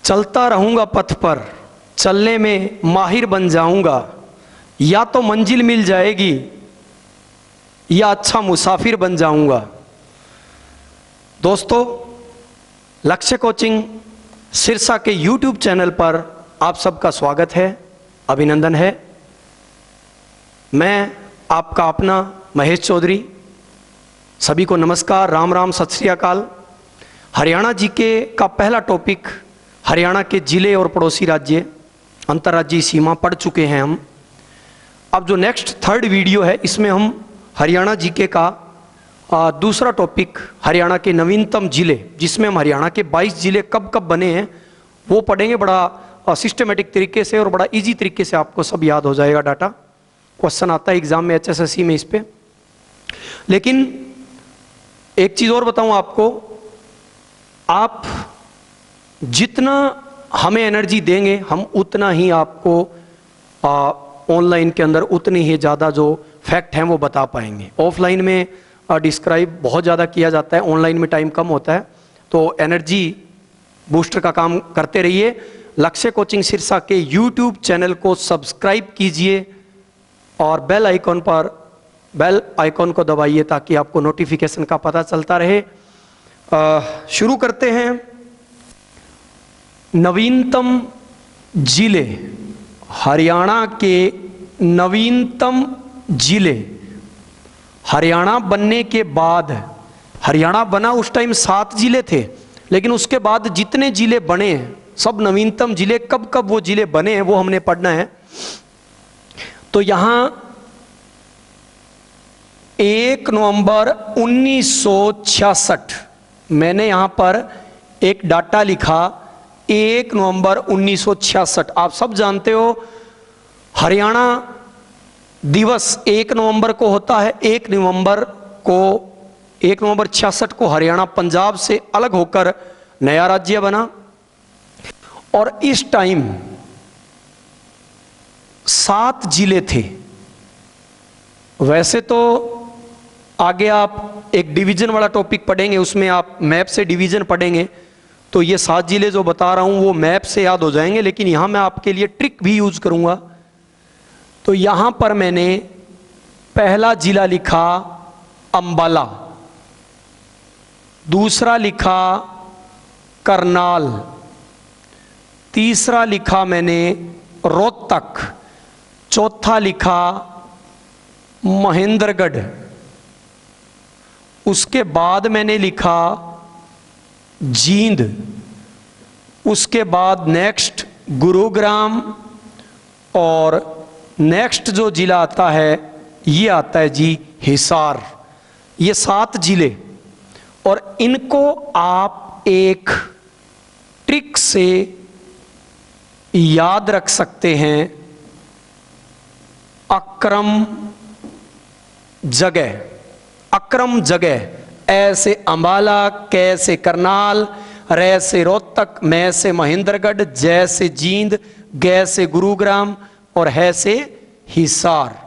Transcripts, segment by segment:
चलता रहूँगा पथ पर, चलने में माहिर बन जाऊँगा, या तो मंजिल मिल जाएगी या अच्छा मुसाफिर बन जाऊँगा। दोस्तों, लक्ष्य कोचिंग सिरसा के YouTube चैनल पर आप सबका स्वागत है, अभिनंदन है। मैं आपका अपना महेश चौधरी, सभी को नमस्कार, राम राम, सत श्री अकाल। हरियाणा जीके का पहला टॉपिक हरियाणा के जिले और पड़ोसी राज्य, अंतर्राज्यीय सीमा पढ़ चुके हैं हम। अब जो नेक्स्ट थर्ड वीडियो है, इसमें हम हरियाणा जीके का दूसरा टॉपिक हरियाणा के नवीनतम जिले, जिसमें हम हरियाणा के 22 जिले कब कब बने हैं वो पढ़ेंगे, बड़ा सिस्टमेटिक तरीके से और बड़ा इजी तरीके से आपको सब याद हो जाएगा। डाटा क्वेश्चन आता है एग्जाम में, HSSC में इस पे। लेकिन एक चीज़ और बताऊं आपको, आप जितना हमें एनर्जी देंगे हम उतना ही आपको ऑनलाइन के अंदर उतनी ही ज़्यादा जो फैक्ट हैं वो बता पाएंगे। ऑफलाइन में डिस्क्राइब बहुत ज़्यादा किया जाता है, ऑनलाइन में टाइम कम होता है, तो एनर्जी बूस्टर का काम करते रहिए। लक्ष्य कोचिंग सिरसा के YouTube चैनल को सब्सक्राइब कीजिए और बेल आइकॉन को दबाइए ताकि आपको नोटिफिकेशन का पता चलता रहे। शुरू करते हैं। नवीनतम जिले, हरियाणा के नवीनतम जिले। हरियाणा बनने के बाद, हरियाणा बना उस टाइम 7 जिले थे, लेकिन उसके बाद जितने जिले बने हैं सब नवीनतम जिले। कब कब वो जिले बने हैं वो हमने पढ़ना है। तो यहां 1 नवंबर 1966, मैंने यहां पर एक डाटा लिखा, 1 नवंबर 1966। आप सब जानते हो हरियाणा दिवस 1 नवंबर को होता है। 1 नवंबर 66 को हरियाणा पंजाब से अलग होकर नया राज्य बना। और इस टाइम 7 जिले थे। वैसे तो आगे आप एक डिवीजन वाला टॉपिक पढ़ेंगे, उसमें आप मैप से डिवीजन पढ़ेंगे, तो ये 7 जिले जो बता रहा हूं वो मैप से याद हो जाएंगे। लेकिन यहां मैं आपके लिए ट्रिक भी यूज करूंगा। तो यहां पर मैंने पहला जिला लिखा अंबाला, दूसरा लिखा करनाल, तीसरा लिखा मैंने रोहतक, चौथा लिखा महेंद्रगढ़, उसके बाद मैंने लिखा जींद, उसके बाद नेक्स्ट गुरुग्राम, और नेक्स्ट जो जिला आता है ये आता है जी हिसार। ये 7 जिले, और इनको आप एक ट्रिक से याद रख सकते हैं। अक्रम जगह, अक्रम जगह, ऐसे अंबाला, कैसे करनाल, रैसे रोहतक, मैं से महेंद्रगढ़, जैसे जींद, गैसे गुरुग्राम और है से हिसार।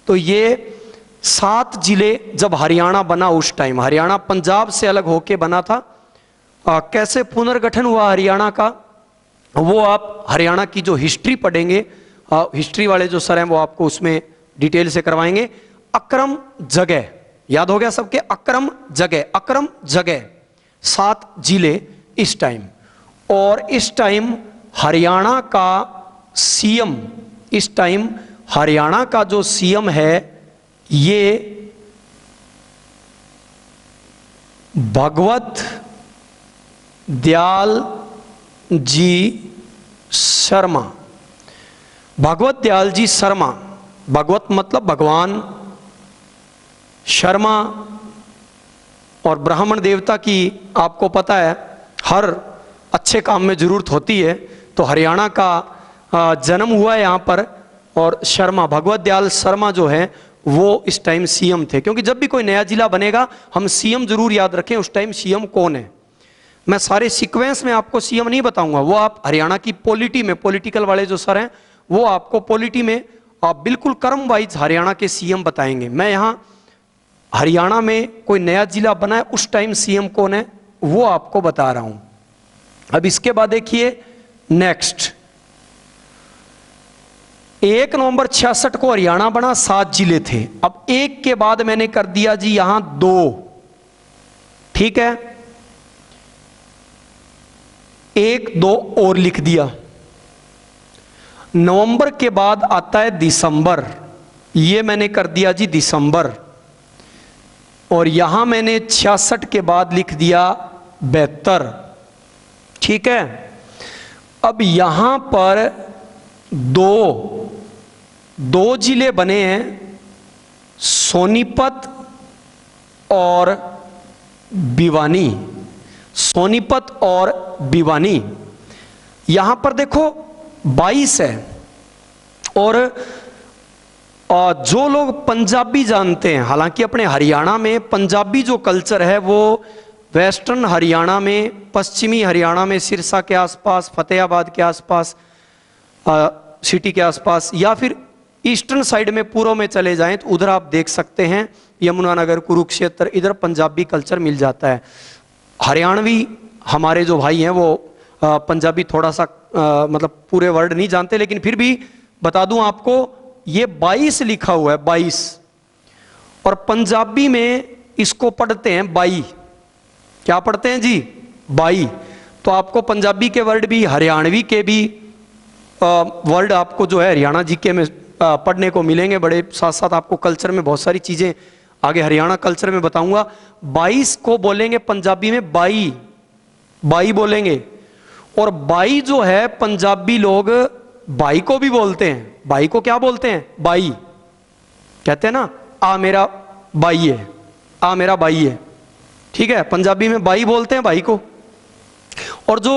तो ये 7 जिले जब हरियाणा बना उस टाइम, हरियाणा पंजाब से अलग होके बना था। कैसे पुनर्गठन हुआ हरियाणा का वो आप हरियाणा की जो हिस्ट्री पढ़ेंगे, हिस्ट्री वाले जो सर हैं वो आपको उसमें डिटेल से करवाएंगे। अक्रम जगह याद हो गया सबके, अक्रम जगह, अक्रम जगह 7 जिले इस टाइम। और इस टाइम हरियाणा का सीएम, इस टाइम हरियाणा का जो सीएम है ये भगवत दयाल जी शर्मा। भगवत दयाल जी शर्मा, भगवत मतलब भगवान, शर्मा और ब्राह्मण देवता की आपको पता है हर अच्छे काम में जरूरत होती है। तो हरियाणा का जन्म हुआ है यहाँ पर, और शर्मा, भगवत दयाल शर्मा जो है वो इस टाइम सीएम थे। क्योंकि जब भी कोई नया जिला बनेगा हम सीएम जरूर याद रखें, उस टाइम सीएम कौन है। मैं सारे सीक्वेंस में आपको सीएम नहीं बताऊंगा, वो आप हरियाणा की पॉलिटी में, पॉलिटिकल वाले जो सर हैं वो आपको पॉलिटी में आप बिल्कुल क्रम वाइज हरियाणा के सीएम बताएंगे। मैं यहाँ हरियाणा में कोई नया जिला बना है उस टाइम सीएम कौन है वो आपको बता रहा हूं। अब इसके बाद देखिए नेक्स्ट 1 नवंबर 66 को हरियाणा बना, 7 जिले थे। अब एक के बाद मैंने कर दिया जी यहां 2, ठीक है, 1 2 और लिख दिया। नवंबर के बाद आता है दिसंबर, ये मैंने कर दिया जी दिसंबर, और यहां मैंने 66 के बाद लिख दिया 72, ठीक है। अब यहां पर दो जिले बने हैं, सोनीपत और भिवानी, सोनीपत और भिवानी। यहां पर देखो 22 है, और जो लोग पंजाबी जानते हैं, हालांकि अपने हरियाणा में पंजाबी जो कल्चर है वो वेस्टर्न हरियाणा में, पश्चिमी हरियाणा में सिरसा के आसपास, फतेहाबाद के आसपास, सिटी के आसपास, या फिर ईस्टर्न साइड में पूर्व में चले जाएं तो उधर आप देख सकते हैं यमुनानगर, कुरुक्षेत्र, इधर पंजाबी कल्चर मिल जाता है। हरियाणवी हमारे जो भाई हैं वो पंजाबी थोड़ा सा मतलब पूरे वर्ड नहीं जानते, लेकिन फिर भी बता दूं आपको, ये 22 लिखा हुआ है, 22, और पंजाबी में इसको पढ़ते हैं 22। क्या पढ़ते हैं जी? 22। तो आपको पंजाबी के वर्ड भी, हरियाणवी के भी वर्ड आपको जो है हरियाणा जीके में पढ़ने को मिलेंगे। बड़े साथ साथ आपको कल्चर में बहुत सारी चीजें आगे हरियाणा कल्चर में बताऊंगा। 22 को बोलेंगे पंजाबी में बाई, बाई बोलेंगे। और बाई जो है पंजाबी लोग बाई को भी बोलते हैं। बाई को क्या बोलते हैं? बाई कहते हैं ना, आ मेरा बाई है, आ मेरा बाई है, ठीक है, पंजाबी में बाई बोलते हैं बाई को। और जो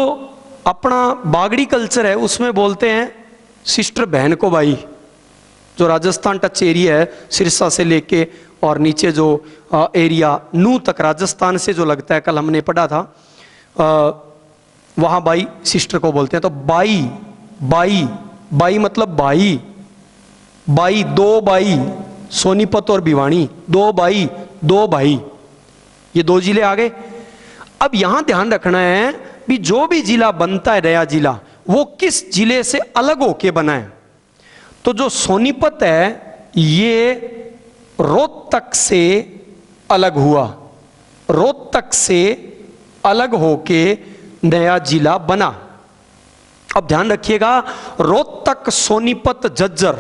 अपना बागड़ी कल्चर है उसमें बोलते हैं सिस्टर बहन को बाई। जो राजस्थान टच एरिया है, सिरसा से लेके और नीचे जो एरिया नू तक राजस्थान से जो लगता है, कल हमने पढ़ा था, वहां बाई सिस्टर को बोलते हैं। तो बाई, बाई, बाई मतलब भाई, बाई, दो बाई, सोनीपत और भिवानी, दो बाई, दो भाई, ये 2 जिले आ गए। अब यहां ध्यान रखना है भी जो भी जिला बनता है, नया जिला, वो किस जिले से अलग होके बना है। तो जो सोनीपत है ये रोहतक से अलग हुआ, रोहतक से अलग होके नया जिला बना। अब ध्यान रखिएगा, रोहतक, सोनीपत, झज्जर,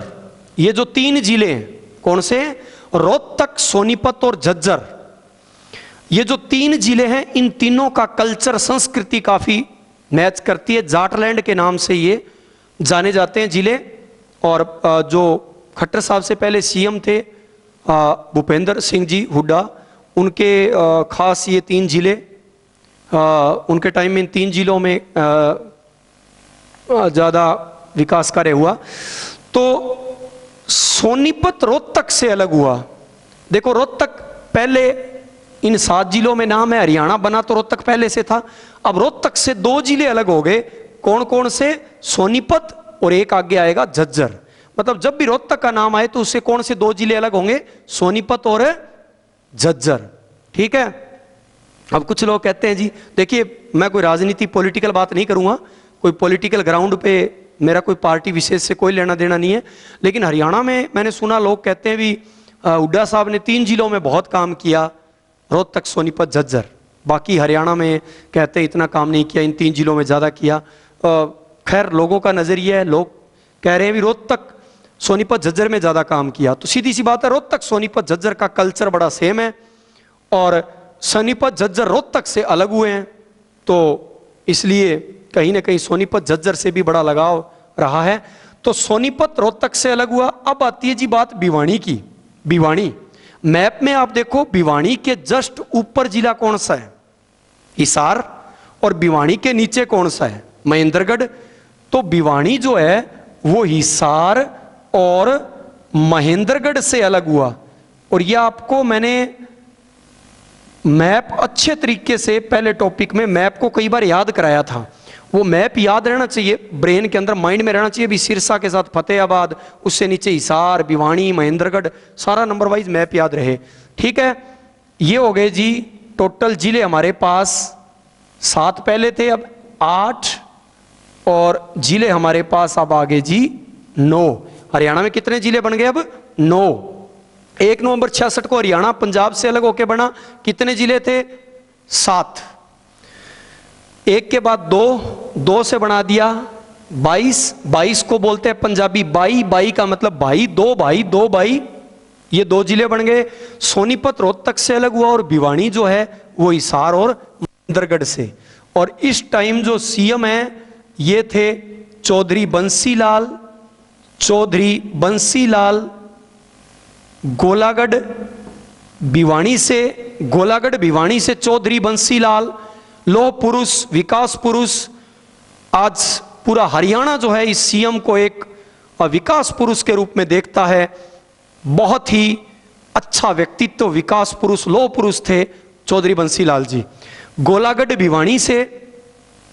ये जो 3 जिले हैं, कौन से? रोहतक, सोनीपत और झज्जर। ये जो 3 जिले हैं, इन तीनों का कल्चर, संस्कृति काफी मैच करती है। जाटलैंड के नाम से ये जाने जाते हैं जिले। और जो खट्टर साहब से पहले सीएम थे भूपेंद्र सिंह जी हुड्डा, उनके खास ये 3 जिले, उनके टाइम में इन 3 जिलों में ज़्यादा विकास कार्य हुआ। तो सोनीपत रोहतक से अलग हुआ। देखो रोहतक पहले इन 7 जिलों में नाम है, हरियाणा बना तो रोहतक पहले से था। अब रोहतक से 2 जिले अलग हो गए। कौन कौन से? सोनीपत और एक आगे आएगा झज्जर। मतलब जब भी रोहतक का नाम आए तो उससे कौन से 2 जिले अलग होंगे? सोनीपत और झज्जर, ठीक है। अब कुछ लोग कहते हैं जी, देखिए मैं कोई राजनीति पॉलिटिकल बात नहीं करूंगा, कोई पॉलिटिकल ग्राउंड पे मेरा कोई पार्टी विशेष से कोई लेना देना नहीं है, लेकिन हरियाणा में मैंने सुना लोग कहते हैं भी हुड्डा साहब ने 3 जिलों में बहुत काम किया, रोहतक, सोनीपत, झज्जर। बाकी हरियाणा में कहते हैं इतना काम नहीं किया, इन 3 जिलों में ज़्यादा किया। खैर लोगों का नज़रिया है, लोग कह रहे हैं भी रोहतक, सोनीपत, झज्जर में ज़्यादा काम किया। तो सीधी सी बात है, रोहतक, सोनीपत, झज्जर का कल्चर बड़ा सेम है, और सोनीपत, झज्जर रोहतक से अलग हुए हैं, तो इसलिए कहीं ना कहीं सोनीपत, झज्जर से भी बड़ा लगाव रहा है। तो सोनीपत रोहतक से अलग हुआ। अब आती है जी बात भिवानी की। भिवानी मैप में आप देखो, भिवानी के जस्ट ऊपर जिला कौन सा है? हिसार। और भिवानी के नीचे कौन सा है? महेंद्रगढ़। तो भिवानी जो है वो हिसार और महेंद्रगढ़ से अलग हुआ। और यह आपको मैंने मैप अच्छे तरीके से पहले टॉपिक में मैप को कई बार याद कराया था। वो मैप याद रहना चाहिए, ब्रेन के अंदर, माइंड में रहना चाहिए भी। सिरसा के साथ फतेहाबाद, उससे नीचे हिसार, भिवानी, महेंद्रगढ़, सारा नंबर वाइज मैप याद रहे, ठीक है। ये हो गए जी टोटल जिले हमारे पास। 7 पहले थे, अब 8 और जिले हमारे पास अब आगे जी 9। हरियाणा में कितने जिले बन गए अब? 9। 1 नवंबर 66 को हरियाणा पंजाब से अलग होकर बना। कितने जिले थे? 7। एक के बाद 2 से बना दिया 22। 22 को बोलते हैं पंजाबी बाई। बाई का मतलब भाई, 2 भाई 2 भाई, ये 2 जिले बन गए। सोनीपत रोहतक से अलग हुआ और भिवानी जो है वो हिसार और महेंद्रगढ़ से। और इस टाइम जो सीएम है ये थे चौधरी बंसीलाल। चौधरी बंसीलाल गोलागढ़ भिवानी से, गोलागढ़ भिवानी से चौधरी बंसीलाल लौह पुरुष, विकास पुरुष। आज पूरा हरियाणा जो है इस सीएम को एक विकास पुरुष के रूप में देखता है। बहुत ही अच्छा व्यक्तित्व, विकास पुरुष, लौह पुरुष थे चौधरी बंसीलाल जी। गोलागढ़ भिवानी से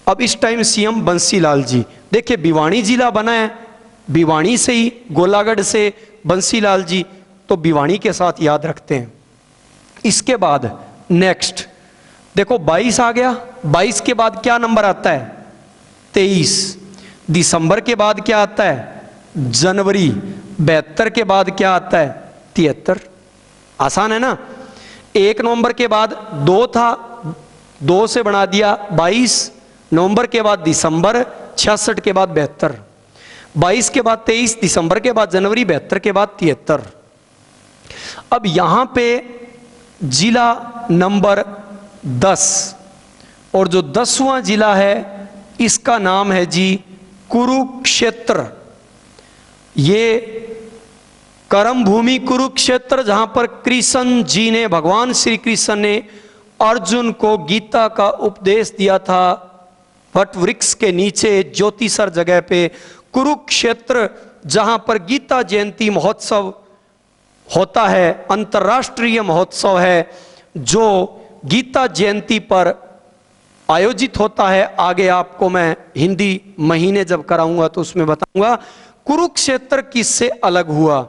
अब इस टाइम सीएम बंसीलाल जी। देखिए भिवानी जिला बना है, भिवानी से ही, गोलागढ़ से बंसीलाल जी, तो भिवानी के साथ याद रखते हैं। इसके बाद नेक्स्ट देखो 22 आ गया। 22 के बाद क्या नंबर आता है? 23। दिसंबर के बाद क्या आता है? जनवरी। 72 के बाद क्या आता है? 73। आसान है ना। 1 नवंबर के बाद 2 था, 2 से बना दिया 22। नवंबर के बाद दिसंबर, 66 के बाद 72। 22 के बाद 23, दिसंबर के बाद जनवरी, 72 के बाद 73। अब यहां पे जिला नंबर 10 और जो 10वां जिला है इसका नाम है जी कुरुक्षेत्र। ये कर्म भूमि कुरुक्षेत्र, जहां पर कृष्ण जी ने, भगवान श्री कृष्ण ने अर्जुन को गीता का उपदेश दिया था वट वृक्ष के नीचे ज्योतिसर जगह पे। कुरुक्षेत्र जहां पर गीता जयंती महोत्सव होता है, अंतर्राष्ट्रीय महोत्सव है जो गीता जयंती पर आयोजित होता है। आगे आपको मैं हिंदी महीने जब कराऊंगा तो उसमें बताऊंगा। कुरुक्षेत्र किससे अलग हुआ,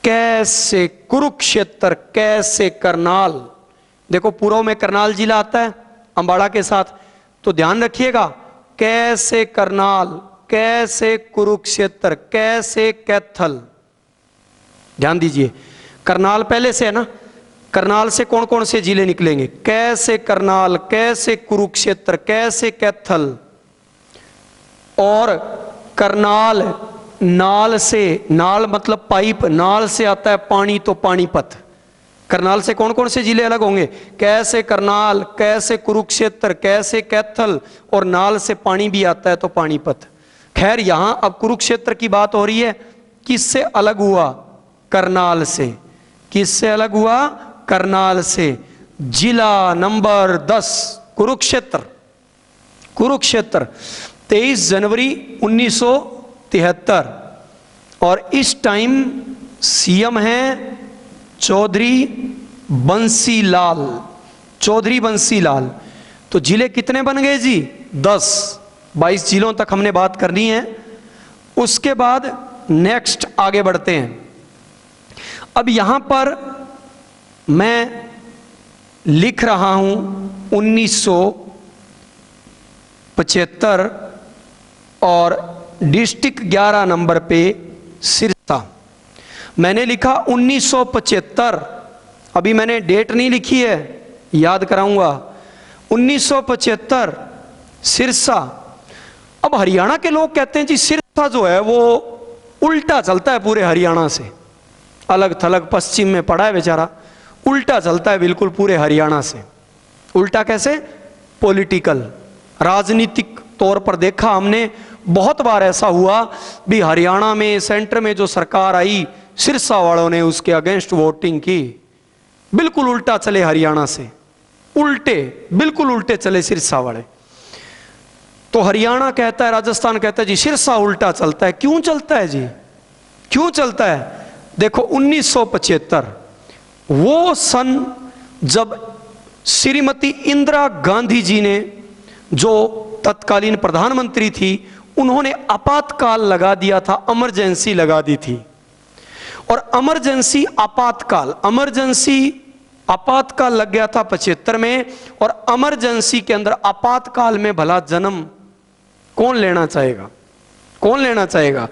कैसे कुरुक्षेत्र, कैसे करनाल। देखो पूर्व में करनाल जिला आता है अंबाड़ा के साथ, तो ध्यान रखिएगा कैसे करनाल, कैसे कुरुक्षेत्र, कैसे कैथल। ध्यान दीजिए, करनाल पहले से है ना, करनाल से कौन कौन से जिले निकलेंगे? कैसे करनाल, कैसे कुरुक्षेत्र, कैसे कैथल। और करनाल, नाल से, नाल मतलब पाइप, नाल से आता है पानी तो पानीपत। करनाल से कौन कौन से जिले अलग होंगे? कैसे करनाल, कैसे कुरुक्षेत्र, कैसे कैथल, और नाल से पानी भी आता है तो पानीपत। खैर यहां अब कुरुक्षेत्र की बात हो रही है, किससे अलग हुआ? करनाल से। किससे अलग हुआ? करनाल से। जिला नंबर 10 कुरुक्षेत्र। कुरुक्षेत्र 23 जनवरी 1973 और इस टाइम सीएम हैं चौधरी बंसीलाल। चौधरी बंसीलाल। तो जिले कितने बन गए जी? 10। 22 जिलों तक हमने बात करनी है। उसके बाद नेक्स्ट आगे बढ़ते हैं। अब यहां पर मैं लिख रहा हूं 1975 और डिस्ट्रिक्ट 11 नंबर पे सिरसा। मैंने लिखा 1975, अभी मैंने डेट नहीं लिखी है, याद कराऊंगा। 1975 सिरसा। अब हरियाणा के लोग कहते हैं जी सिरसा जो है वो उल्टा चलता है पूरे हरियाणा से, अलग थलग पश्चिम में पड़ा है बेचारा, उल्टा चलता है बिल्कुल पूरे हरियाणा से। उल्टा कैसे? पॉलिटिकल, राजनीतिक तौर पर देखा हमने, बहुत बार ऐसा हुआ भी हरियाणा में सेंटर में जो सरकार आई, सिरसा वालों ने उसके अगेंस्ट वोटिंग की। बिल्कुल उल्टा चले हरियाणा से, उल्टे, बिल्कुल उल्टे चले सिरसा वाले। तो हरियाणा कहता है, राजस्थान कहता है जी सिरसा उल्टा चलता है। क्यों चलता है जी, क्यों चलता है? देखो 1975 वो सन जब श्रीमती इंदिरा गांधी जी ने, जो तत्कालीन प्रधानमंत्री थी, उन्होंने आपातकाल लगा दिया था, इमरजेंसी लगा दी थी। और इमरजेंसी आपातकाल, इमरजेंसी आपातकाल लग गया था 75 में। और इमरजेंसी के अंदर आपातकाल में भला जन्म कौन लेना चाहेगा, कौन लेना चाहेगा?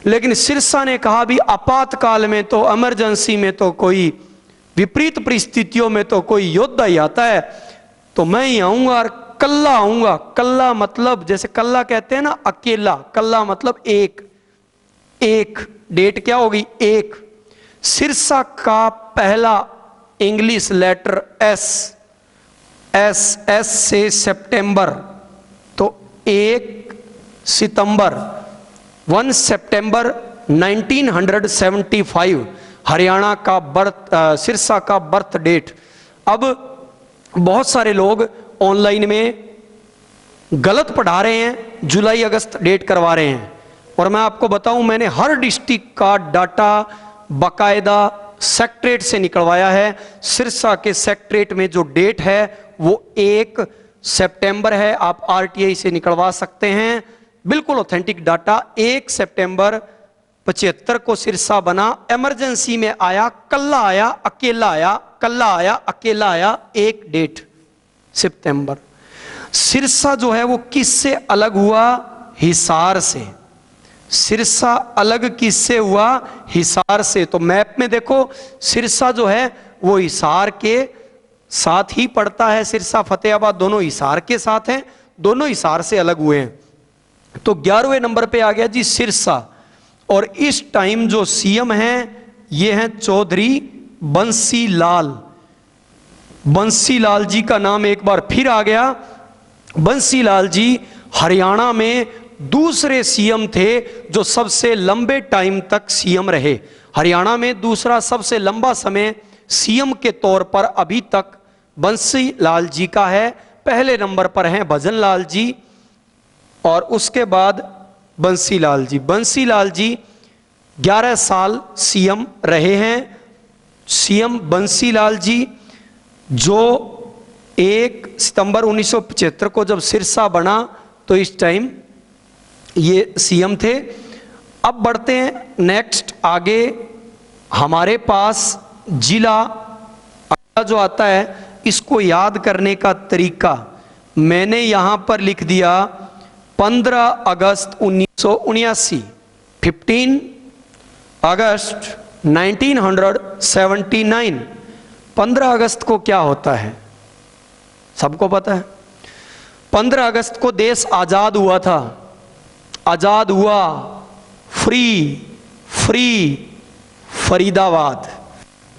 लेकिन सिरसा ने कहा भी आपातकाल में तो, इमरजेंसी में तो, कोई विपरीत परिस्थितियों में तो कोई योद्धा ही आता है, तो मैं ही आऊंगा और कल्ला आऊंगा। कल्ला मतलब जैसे कल्ला कहते हैं ना अकेला, कल्ला मतलब एक, एक डेट क्या होगी? एक। सिरसा का पहला English letter S, S, S से सितंबर, तो 1 सितंबर, 1 सितंबर 1975 हरियाणा का बर्थ, सिरसा का बर्थ डेट। अब बहुत सारे लोग ऑनलाइन में गलत पढ़ा रहे हैं, जुलाई अगस्त डेट करवा रहे हैं, और मैं आपको बताऊं मैंने हर डिस्ट्रिक्ट का डाटा बाकायदा सेक्रेटरेट से निकलवाया है। सिरसा के सेक्रेटरेट में जो डेट है वो 1 सितंबर है, आप आरटीआई से निकलवा सकते हैं, बिल्कुल ऑथेंटिक डाटा। 1 सितंबर 75 को सिरसा बना, इमरजेंसी में आया, कल्ला आया, अकेला आया, कल्ला आया, अकेला आया, एक डेट सितंबर। सिरसा जो है वो किससे अलग हुआ? हिसार से। सिरसा अलग किससे हुआ? हिसार से। तो मैप में देखो सिरसा जो है वो हिसार के साथ ही पड़ता है, सिरसा फतेहाबाद दोनों हिसार के साथ हैं, दोनों हिसार से अलग हुए हैं। तो 11वें नंबर पे आ गया जी सिरसा। और इस टाइम जो सीएम हैं ये हैं चौधरी बंसी लाल। बंसी लाल जी का नाम एक बार फिर आ गया। बंसी लाल जी हरियाणा में दूसरे सीएम थे जो सबसे लंबे टाइम तक सीएम रहे। हरियाणा में दूसरा सबसे लंबा समय सीएम के तौर पर अभी तक बंसी लाल जी का है। पहले नंबर पर हैं भजन लाल जी और उसके बाद बंसी लाल जी। बंसी लाल जी 11 साल सीएम रहे हैं। सीएम बंसी लाल जी जो 1 सितंबर 1975 को जब सिरसा बना तो इस टाइम ये सीएम थे। अब बढ़ते हैं नेक्स्ट आगे। हमारे पास जिला जो आता है इसको याद करने का तरीका मैंने यहां पर लिख दिया 15 अगस्त 1979, 15 अगस्त 1979। 15 अगस्त को क्या होता है सबको पता है। 15 अगस्त को देश आजाद हुआ था। आजाद हुआ, फ्री फ्री फरीदाबाद।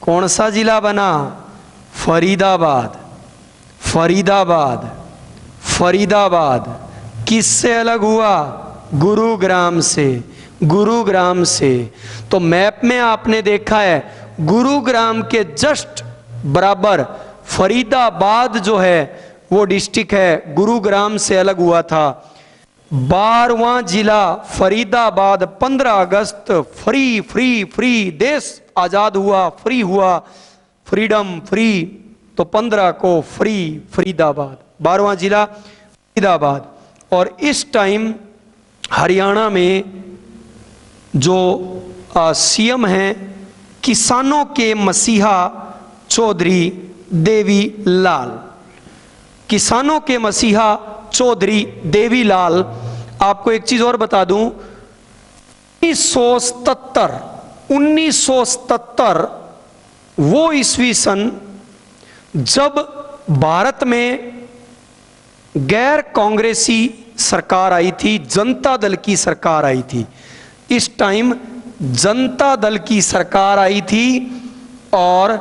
कौन सा जिला बना? फरीदाबाद। फरीदाबाद फरीदाबाद किससे अलग हुआ? गुरुग्राम से। गुरुग्राम से। तो मैप में आपने देखा है गुरुग्राम के जस्ट बराबर फरीदाबाद जो है वो डिस्ट्रिक्ट है, गुरुग्राम से अलग हुआ था। 12वां जिला फरीदाबाद। 15 अगस्त फ्री फ्री फ्री, देश आजाद हुआ, फ्री हुआ, फ्रीडम फ्री। तो 15 को फ्री फरीदाबाद, 12वां जिला फरीदाबाद। और इस टाइम हरियाणा में जो सीएम हैं किसानों के मसीहा चौधरी देवी लाल। किसानों के मसीहा चौधरी देवी लाल। आपको एक चीज और बता दूं, 1977 वो ईस्वी सन जब भारत में गैर कांग्रेसी सरकार आई थी, जनता दल की सरकार आई थी। इस टाइम जनता दल की सरकार आई थी और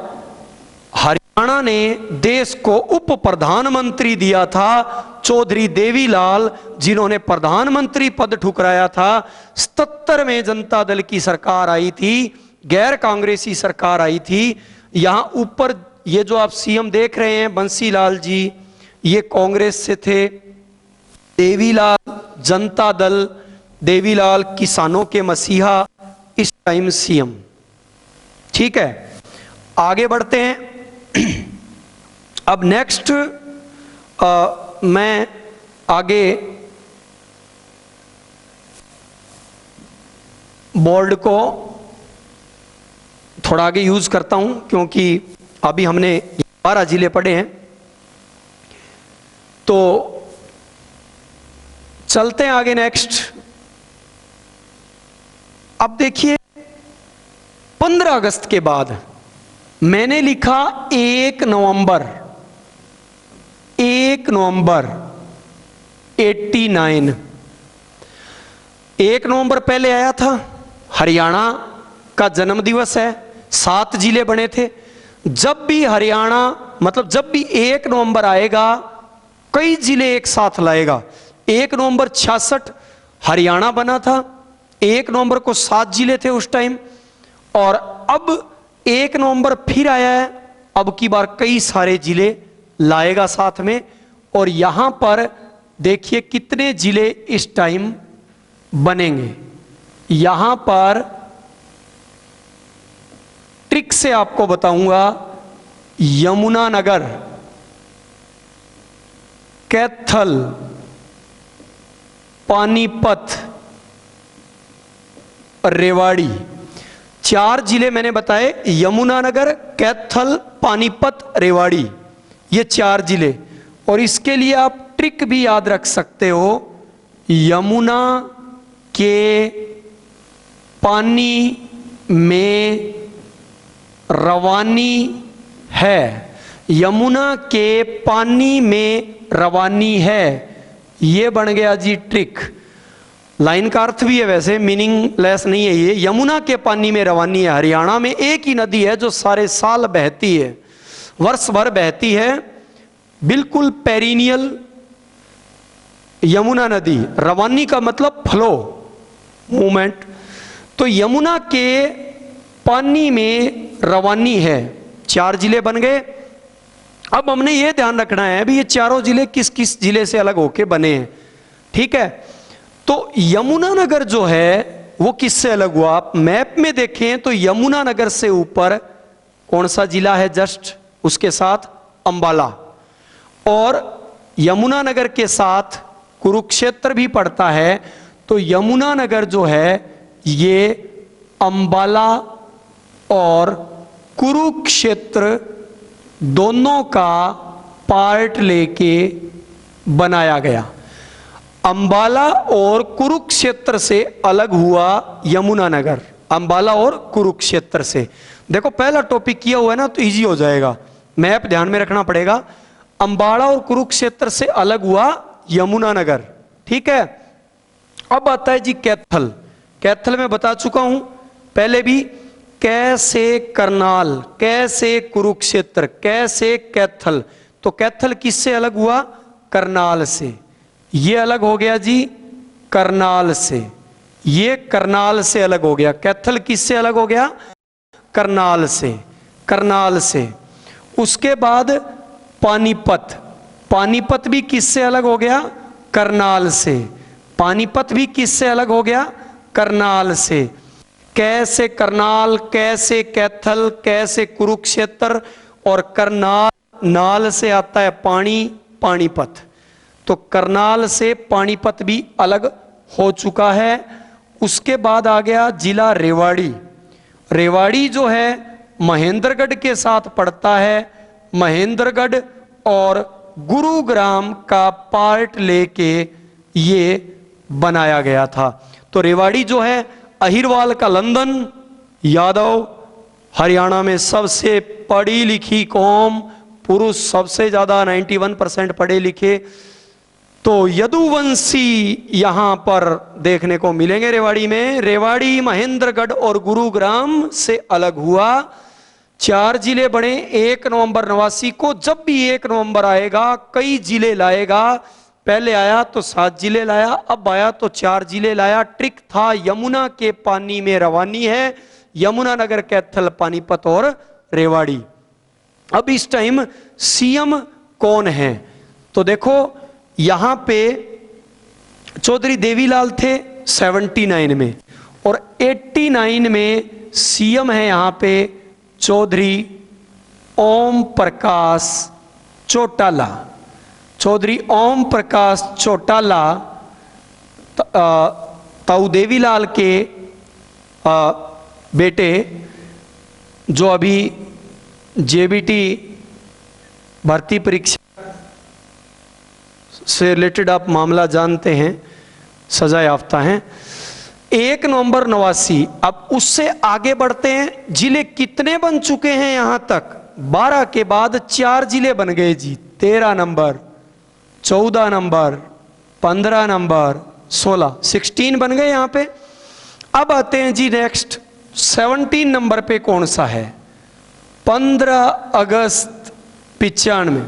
हरियाणा ने देश को उप प्रधानमंत्री दिया था चौधरी देवीलाल, जिन्होंने प्रधानमंत्री पद ठुकराया था। 77 में जनता दल की सरकार आई थी, गैर कांग्रेसी सरकार आई थी। यहां ऊपर ये जो आप सीएम देख रहे हैं बंसी लाल जी, ये कांग्रेस से थे। देवीलाल जनता दल, देवीलाल किसानों के मसीहा, इस टाइम सीएम। ठीक है, आगे बढ़ते हैं। अब नेक्स्ट मैं आगे बोर्ड को थोड़ा आगे यूज करता हूं क्योंकि अभी हमने 12 जिले पढ़े हैं। तो चलते हैं आगे नेक्स्ट। अब देखिए 15 अगस्त के बाद मैंने लिखा 1 नवंबर 89। 1 नवंबर पहले आया था, हरियाणा का जन्म दिवस है, 7 जिले बने थे। जब भी हरियाणा मतलब जब भी 1 नवंबर आएगा कई जिले एक साथ लाएगा। 1 नवंबर 66 हरियाणा बना था, 1 नवंबर को 7 जिले थे उस टाइम, और अब 1 नवंबर फिर आया है, अब की बार कई सारे जिले लाएगा साथ में। और यहां पर देखिए कितने जिले इस टाइम बनेंगे। यहां पर ट्रिक से आपको बताऊंगा, यमुनानगर, कैथल, पानीपत, रेवाड़ी, 4 जिले मैंने बताए। यमुनानगर, कैथल, पानीपत, रेवाड़ी, ये 4 जिले। और इसके लिए आप ट्रिक भी याद रख सकते हो, यमुना के पानी में रवानी है, यमुना के पानी में रवानी है, ये बन गया जी ट्रिक। लाइन का अर्थ भी है, वैसे मीनिंगलेस नहीं है ये। यमुना के पानी में रवानी है, हरियाणा में एक ही नदी है जो सारे साल बहती है, वर्ष भर बहती है, बिल्कुल पेरिनियल यमुना नदी। रवानी का मतलब फ्लो, मूवमेंट। तो यमुना के पानी में रवानी है, 4 जिले बन गए। अब हमने ये ध्यान रखना है भी ये चारों जिले किस किस जिले से अलग होके बने हैं, ठीक है। तो यमुनानगर जो है वो किससे अलग हुआ? आप मैप में देखें तो यमुनानगर से ऊपर कौन सा जिला है? जस्ट उसके साथ अंबाला, और यमुनानगर के साथ कुरुक्षेत्र भी पड़ता है। तो यमुनानगर जो है ये अंबाला और कुरुक्षेत्र दोनों का पार्ट लेके बनाया गया। अंबाला और कुरुक्षेत्र से अलग हुआ यमुनानगर, अंबाला और कुरुक्षेत्र से। देखो पहला टॉपिक किया हुआ है ना, तो इजी हो जाएगा, मैप ध्यान में रखना पड़ेगा। अंबाला और कुरुक्षेत्र से अलग हुआ यमुनानगर, ठीक है। अब आता है जी कैथल। कैथल में बता चुका हूं पहले भी, कैसे करनाल, कैसे कुरुक्षेत्र, कैसे कैथल। तो कैथल किससे अलग हुआ? करनाल से। ये अलग हो गया जी करनाल से, ये करनाल से अलग हो गया। कैथल किससे अलग हो गया? करनाल से, करनाल से। उसके बाद पानीपत, पानीपत भी किससे अलग हो गया? करनाल से। पानीपत भी किससे अलग हो गया? करनाल से। कैसे करनाल, कैसे कैथल, कैसे कुरुक्षेत्र, और करनाल नाल से आता है पानी, पानीपत। तो करनाल से पानीपत भी अलग हो चुका है। उसके बाद आ गया जिला रेवाड़ी। रेवाड़ी जो है महेंद्रगढ़ के साथ पड़ता है। महेंद्रगढ़ और गुरुग्राम का पार्ट लेके ये बनाया गया था। तो रेवाड़ी जो है अहिरवाल का लंदन, यादव हरियाणा में सबसे पढ़ी लिखी कौम, पुरुष सबसे ज्यादा 91% पढ़े लिखे। तो यदुवंशी यहां पर देखने को मिलेंगे रेवाड़ी में। रेवाड़ी महेंद्रगढ़ और गुरुग्राम से अलग हुआ, 4 जिले बने। 1 नवंबर 89 को, जब भी 1 नवंबर आएगा कई जिले लाएगा। पहले आया तो 7 जिले लाया, अब आया तो 4 जिले लाया। ट्रिक था यमुना के पानी में रवानी है, यमुनानगर, कैथल, पानीपत और रेवाड़ी। अब इस टाइम सीएम कौन है? तो देखो यहां पे चौधरी देवीलाल थे 79 में, और 89 में सीएम है यहां पे चौधरी ओम प्रकाश चौटाला। चौधरी ओम प्रकाश चौटाला ताऊ देवीलाल के बेटे, जो अभी जेबीटी भर्ती परीक्षा से रिलेटेड आप मामला जानते हैं, सजा याफ्ता हैं। 1 नवंबर 89। अब उससे आगे बढ़ते हैं, जिले कितने बन चुके हैं यहां तक? 12 के बाद 4 जिले बन गए जी। 13 नंबर, 14 नंबर, 15 नंबर, 16 बन गए यहां पे। अब आते हैं जी नेक्स्ट 17 नंबर पे कौन सा है? 15 अगस्त 95।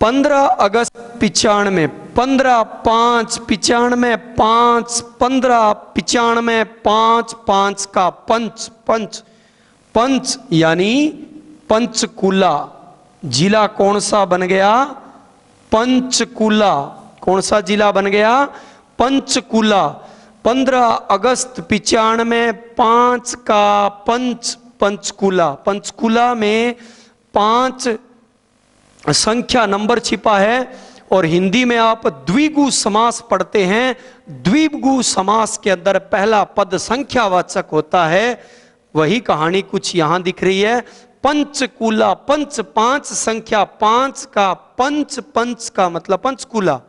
15 अगस्त 95, 15/5/95, 5/15/95, 5/5 का पंच, पंच पंच यानी पंचकुला। जिला कौन सा बन गया? पंचकुला। कौन सा जिला बन गया? पंचकुला। 15 अगस्त 95, 5 का पंच, पंचकुला। पंचकुला में 5 संख्या नंबर छिपा है। और हिंदी में आप द्विगु समास पढ़ते हैं। द्विगु समास के अंदर पहला पद संख्यावाचक होता है। वही कहानी कुछ यहां दिख रही है। पंचकुला, पंच 5 संख्या, 5 का पंच, पंच का मतलब पंचकुला।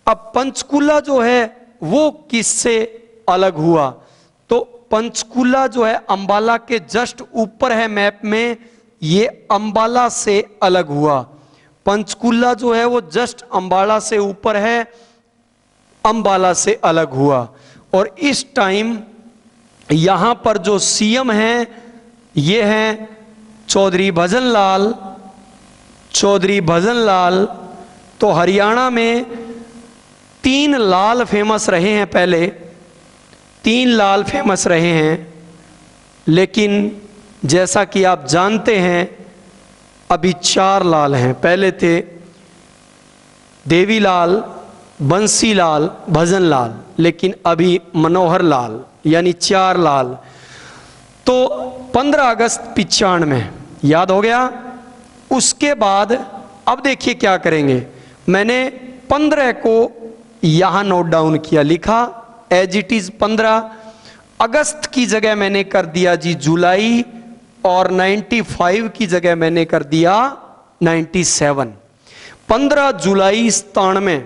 अब पंचकुला जो है वो किससे अलग हुआ? तो पंचकुला जो है अंबाला के जस्ट ऊपर है मैप में, ये अंबाला से अलग हुआ। पंचकुला जो है वो जस्ट अंबाला से ऊपर है, अंबाला से अलग हुआ। और इस टाइम यहां पर जो सीएम हैं ये हैं चौधरी भजनलाल। चौधरी भजनलाल। तो हरियाणा में 3 लाल फेमस रहे हैं पहले, 3 लाल फेमस रहे हैं। लेकिन जैसा कि आप जानते हैं अभी 4 लाल हैं। पहले थे देवीलाल, बंसीलाल, भजनलाल, लेकिन अभी मनोहर लाल, यानी 4 लाल। तो 15 अगस्त 95 याद हो गया। उसके बाद अब देखिए क्या करेंगे। मैंने 15 को यहां नोट डाउन किया, लिखा एज इट इज 15। अगस्त की जगह मैंने कर दिया जी जुलाई, और 95 की जगह मैंने कर दिया 97। 15 जुलाई 97।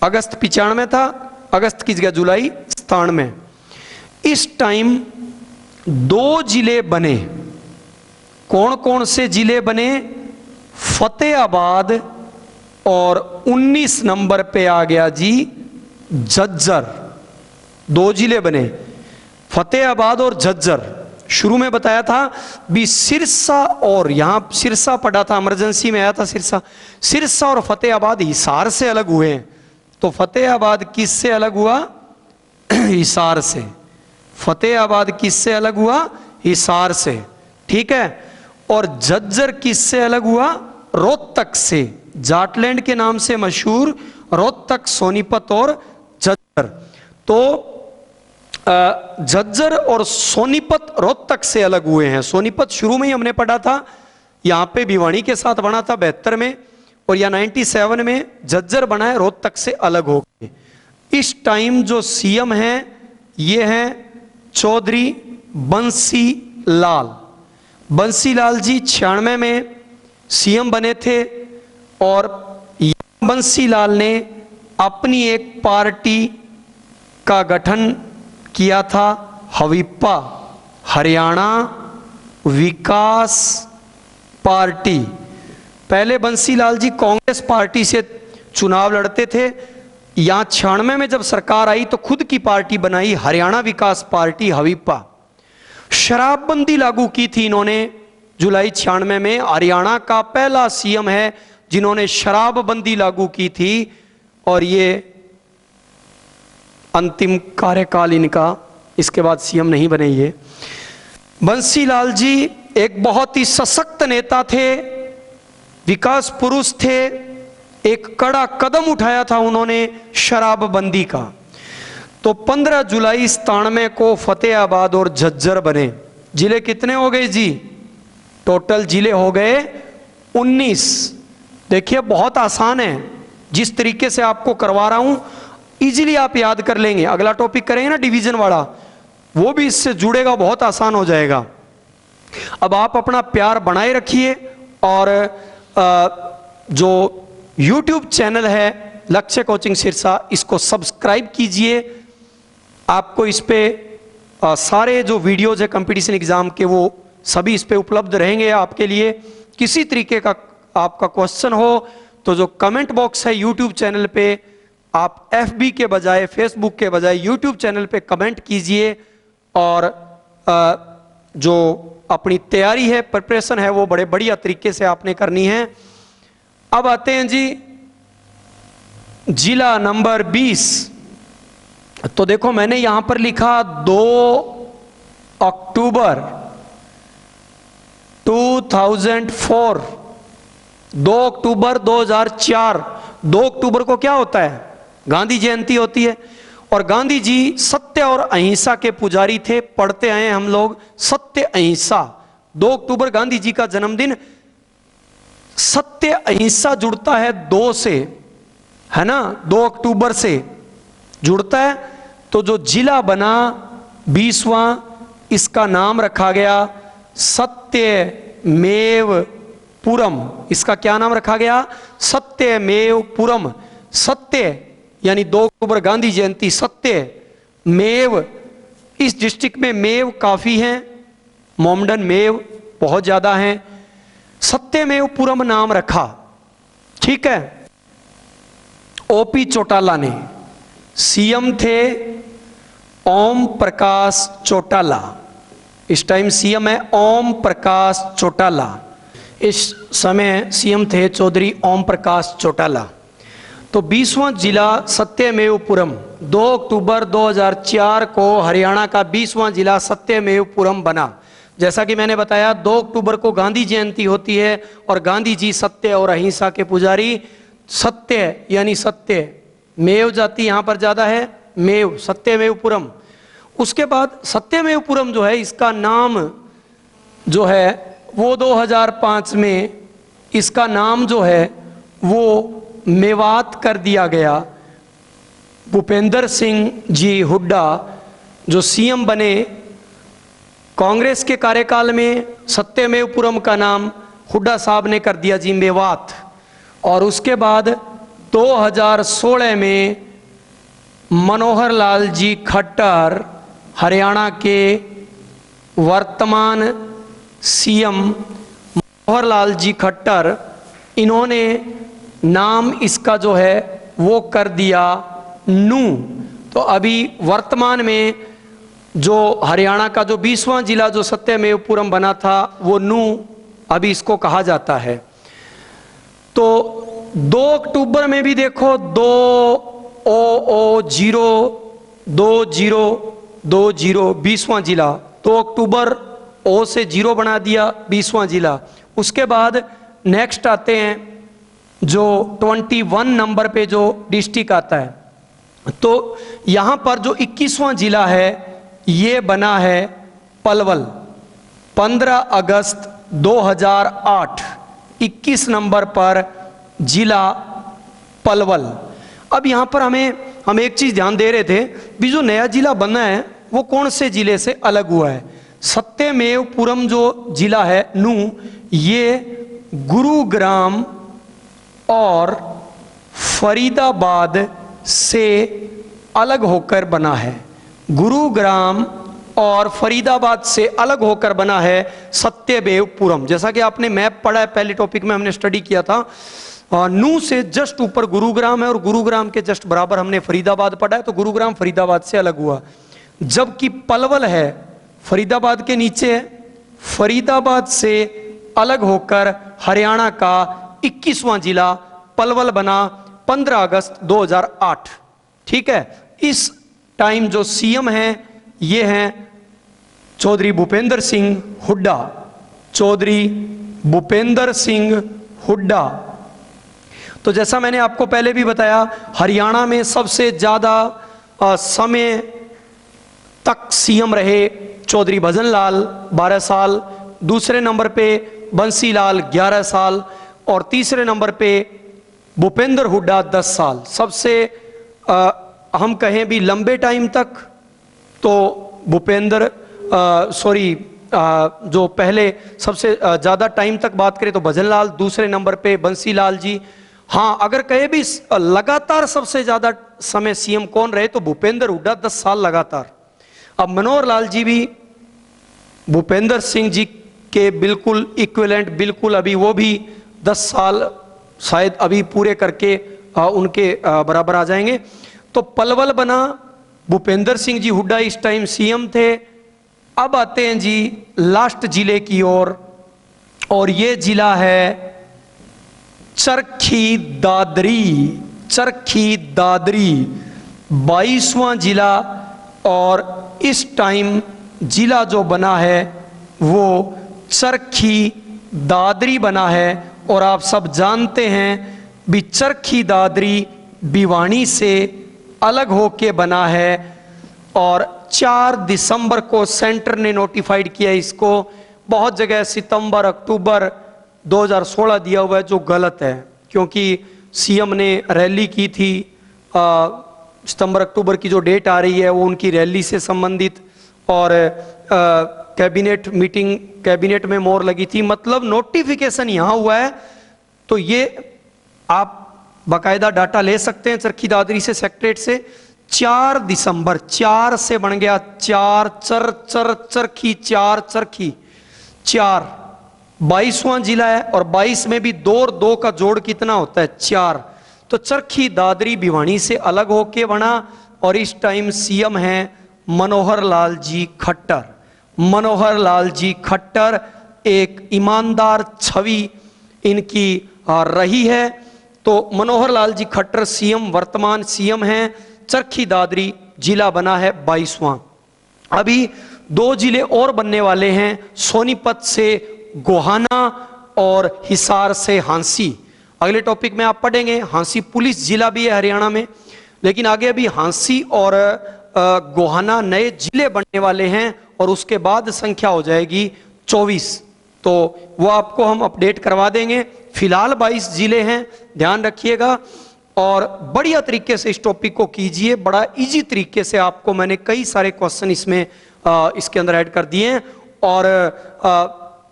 अगस्त 95 था, अगस्त की जगह जुलाई 97। इस टाइम 2 जिले बने। कौन कौन से जिले बने? फतेहाबाद, और 19 नंबर पे आ गया जी झज्जर। 2 जिले बने, फतेहाबाद और झज्जर। शुरू में बताया था भी सिरसा, और यहां सिरसा पढ़ा था, इमरजेंसी में आया था सिरसा। सिरसा और फतेहाबाद हिसार से अलग हुए हैं। तो फतेहाबाद किससे अलग हुआ? हिसार से। फतेहाबाद किससे अलग हुआ? हिसार से, ठीक है। और झज्जर किससे अलग हुआ? रोहतक से। जाटलैंड के नाम से मशहूर रोहतक, सोनीपत और झज्जर। तो झज्जर और सोनीपत रोहतक से अलग हुए हैं। सोनीपत शुरू में ही हमने पढ़ा था, यहां पे भिवानी के साथ बना था 72 में, और या 97 में झज्जर बना है, रोहतक से अलग हो गए। इस टाइम जो सीएम हैं ये हैं चौधरी बंसी लाल। बंसी लाल जी 96 में सीएम बने थे। और बंसी लाल ने अपनी एक पार्टी का गठन किया था, हवीपा, हरियाणा विकास पार्टी। पहले बंसीलाल जी कांग्रेस पार्टी से चुनाव लड़ते थे। यहां 96 में जब सरकार आई तो खुद की पार्टी बनाई, हरियाणा विकास पार्टी, हवीपा। शराबबंदी लागू की थी इन्होंने जुलाई 96 में। हरियाणा का पहला सीएम है जिन्होंने शराबबंदी लागू की थी, और ये अंतिम कार्यकाल इनका, इसके बाद सीएम नहीं बने ये। बंसीलाल जी एक बहुत ही सशक्त नेता थे, विकास पुरुष थे। एक कड़ा कदम उठाया था उन्होंने शराबबंदी का। तो 15 जुलाई 97 को फतेहाबाद और झज्जर बने। जिले कितने हो गए जी? टोटल जिले हो गए 19। देखिए बहुत आसान है, जिस तरीके से आपको करवा रहा हूं इजीली आप याद कर लेंगे। अगला टॉपिक करेंगे ना डिवीजन वाला, वो भी इससे जुड़ेगा, बहुत आसान हो जाएगा। अब आप अपना प्यार बनाए रखिए, और जो YouTube चैनल है लक्ष्य कोचिंग सिरसा, इसको सब्सक्राइब कीजिए। आपको इस पे सारे जो वीडियोज है कंपटीशन एग्जाम के वो सभी इस पे उपलब्ध रहेंगे आपके लिए। किसी तरीके का आपका क्वेश्चन हो तो जो कमेंट बॉक्स है यूट्यूब चैनल पे, आप FB के बजाय, फेसबुक के बजाय यूट्यूब चैनल पे कमेंट कीजिए, और जो अपनी तैयारी है, प्रिपरेशन है, वो बड़े बढ़िया तरीके से आपने करनी है। अब आते हैं जी जिला नंबर 20। तो देखो मैंने यहां पर लिखा 2 अक्टूबर 2004, 2 अक्टूबर 2004। 2 अक्टूबर को क्या होता है? गांधी जयंती होती है। और गांधी जी सत्य और अहिंसा के पुजारी थे। पढ़ते आए हम लोग सत्य अहिंसा। 2 अक्टूबर गांधी जी का जन्मदिन। सत्य अहिंसा जुड़ता है 2 से, है ना, 2 अक्टूबर से जुड़ता है। तो जो जिला बना 20वां, इसका नाम रखा गया सत्यमेवपुरम। इसका क्या नाम रखा गया? सत्यमेवपुरम। सत्य यानी 2 अक्टूबर गांधी जयंती, सत्य मेव, इस डिस्ट्रिक्ट में मेव काफी हैं, मोमडन मेव बहुत ज्यादा हैं, सत्यमेवपुरम नाम रखा। ठीक है। OP चौटाला ने, CM थे ओम प्रकाश चौटाला। इस टाइम CM है ओम प्रकाश चौटाला। इस समय CM थे चौधरी ओम प्रकाश चौटाला। तो 20वां जिला सत्यमेवपुरम, 2 अक्टूबर 2004 को हरियाणा का 20वां जिला सत्यमेवपुरम बना। जैसा कि मैंने बताया 2 अक्टूबर को गांधी जयंती होती है और गांधी जी सत्य और अहिंसा के पुजारी। सत्य यानी सत्य, मेव जाति यहां पर ज्यादा है, मेव, सत्यमेवपुरम। उसके बाद सत्यमेवपुरम जो है, इसका नाम जो है वो 2005 में इसका नाम जो है वो मेवात कर दिया गया। भूपेंद्र सिंह जी हुड्डा जो CM बने, कांग्रेस के कार्यकाल में सत्यमेवपुरम का नाम हुड्डा साहब ने कर दिया जी मेवात। और उसके बाद 2016 में मनोहर लाल जी खट्टर, हरियाणा के वर्तमान CM मनोहर लाल जी खट्टर, इन्होंने नाम इसका जो है वो कर दिया नू। तो अभी वर्तमान में जो हरियाणा का जो 20वां जिला जो सत्यमेवपुरम बना था वो नू अभी इसको कहा जाता है। तो 2 अक्टूबर में भी देखो 2002020 20वां जिला, 2 अक्टूबर O से 0 बना दिया 20वां जिला। उसके बाद नेक्स्ट आते हैं जो 21 नंबर पे जो डिस्ट्रिक्ट आता है। तो यहां पर जो 21वां जिला है ये बना है पलवल। 15 अगस्त 2008 21 नंबर पर जिला पलवल। अब यहां पर हम एक चीज ध्यान दे रहे थे, भी जो नया जिला बना है वो कौन से जिले से अलग हुआ है? सत्यमेवपुरम जो जिला है नू, ये गुरुग्राम और फरीदाबाद से अलग होकर बना है। गुरुग्राम और फरीदाबाद से अलग होकर बना है सत्यमेवपुरम। जैसा कि आपने मैप पढ़ा है, पहले टॉपिक में हमने स्टडी किया था, नू से जस्ट ऊपर गुरुग्राम है और गुरुग्राम के जस्ट बराबर हमने फरीदाबाद पढ़ा है। तो गुरुग्राम फरीदाबाद से अलग हुआ, जबकि पलवल है फरीदाबाद के नीचे है। फरीदाबाद से अलग होकर हरियाणा का 21वां जिला पलवल बना 15 अगस्त 2008। ठीक है। इस टाइम जो CM हैं ये हैं चौधरी भूपेंद्र सिंह हुड्डा। चौधरी भूपेंद्र सिंह हुड्डा। तो जैसा मैंने आपको पहले भी बताया, हरियाणा में सबसे ज्यादा समय तक CM रहे चौधरी भजन लाल 12 साल, दूसरे नंबर पे बंसी लाल 11 साल और तीसरे नंबर पे भूपेंद्र हुड्डा 10 साल। सबसे हम कहें भी लंबे टाइम तक तो भूपेंद्र जो पहले सबसे ज़्यादा टाइम तक बात करें तो भजन लाल, दूसरे नंबर पे बंसी लाल जी हाँ, अगर कहे भी लगातार सबसे ज्यादा समय सीएम कौन रहे तो भूपेंद्र हुड्डा 10 साल लगातार। अब मनोहर लाल जी भी भूपेंद्र सिंह जी के बिल्कुल इक्विवेलेंट, बिल्कुल अभी वो भी 10 साल शायद अभी पूरे करके उनके बराबर आ जाएंगे। तो पलवल बना, भूपेंद्र सिंह जी हुड्डा इस टाइम सीएम थे। अब आते हैं जी लास्ट जिले की ओर, और ये जिला है चरखी दादरी। चरखी दादरी 22वां जिला, और इस टाइम जिला जो बना है वो चरखी दादरी बना है। और आप सब जानते हैं भी चरखी दादरी भिवानी से अलग होके बना है, और 4 दिसंबर को सेंटर ने नोटिफाइड किया इसको। बहुत जगह सितंबर अक्टूबर 2016 दिया हुआ है, जो गलत है, क्योंकि सीएम ने रैली की थी। सितंबर अक्टूबर की जो डेट आ रही है वो उनकी रैली से संबंधित, और कैबिनेट मीटिंग, कैबिनेट में मोहर लगी थी, मतलब नोटिफिकेशन यहां हुआ है। तो ये आप बाकायदा डाटा ले सकते हैं चरखी दादरी से, सेक्रेटरीट से। 4 दिसंबर, 4 से बन गया 4 चरखी, 4 चरखी 4, 22वां जिला है, और 22 में भी 2 और 2 का जोड़ कितना होता है, 4। तो चरखी दादरी भिवानी से अलग होके बना, और इस टाइम सीएम हैं मनोहर लाल जी खट्टर। मनोहर लाल जी खट्टर, एक ईमानदार छवि इनकी रही है। तो मनोहर लाल जी खट्टर सीएम, वर्तमान सीएम हैं। चरखी दादरी जिला बना है 22वां। अभी 2 जिले और बनने वाले हैं, सोनीपत से गोहाना और हिसार से हांसी। अगले टॉपिक में आप पढ़ेंगे। हांसी पुलिस जिला भी है हरियाणा में, लेकिन आगे अभी हांसी और गोहाना नए जिले बनने वाले हैं, और उसके बाद संख्या हो जाएगी 24। तो वो आपको हम अपडेट करवा देंगे। फिलहाल 22 जिले हैं, ध्यान रखिएगा, और बढ़िया तरीके से इस टॉपिक को कीजिए। बड़ा इजी तरीके से आपको मैंने कई सारे क्वेश्चन इसमें इसके अंदर ऐड कर दिए हैं, और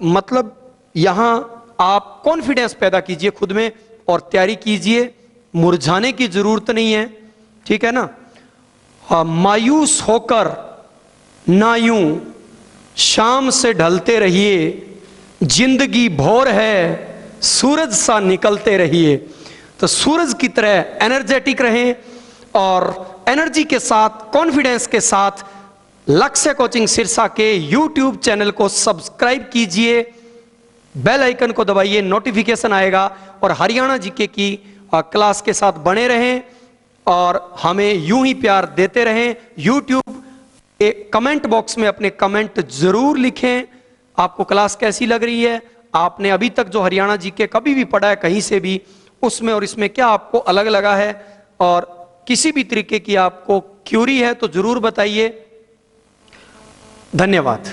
मतलब यहां आप कॉन्फिडेंस पैदा कीजिए खुद में और तैयारी कीजिए। मुरझाने की जरूरत नहीं है, ठीक है ना। मायूस होकर ना यूं शाम से ढलते रहिए, जिंदगी भोर है सूरज सा निकलते रहिए। तो सूरज की तरह एनर्जेटिक रहें, और एनर्जी के साथ, कॉन्फिडेंस के साथ लक्ष्य कोचिंग सिरसा के यूट्यूब चैनल को सब्सक्राइब कीजिए, बेल आइकन को दबाइए, नोटिफिकेशन आएगा, और हरियाणा जीके की क्लास के साथ बने रहें, और हमें यूं ही प्यार देते रहें। यूट्यूब के कमेंट बॉक्स में अपने कमेंट जरूर लिखें, आपको क्लास कैसी लग रही है, आपने अभी तक जो हरियाणा जीके कभी भी पढ़ा है कहीं से भी, उसमें और इसमें क्या आपको अलग लगा है, और किसी भी तरीके की आपको क्यूरी है तो जरूर बताइए। धन्यवाद।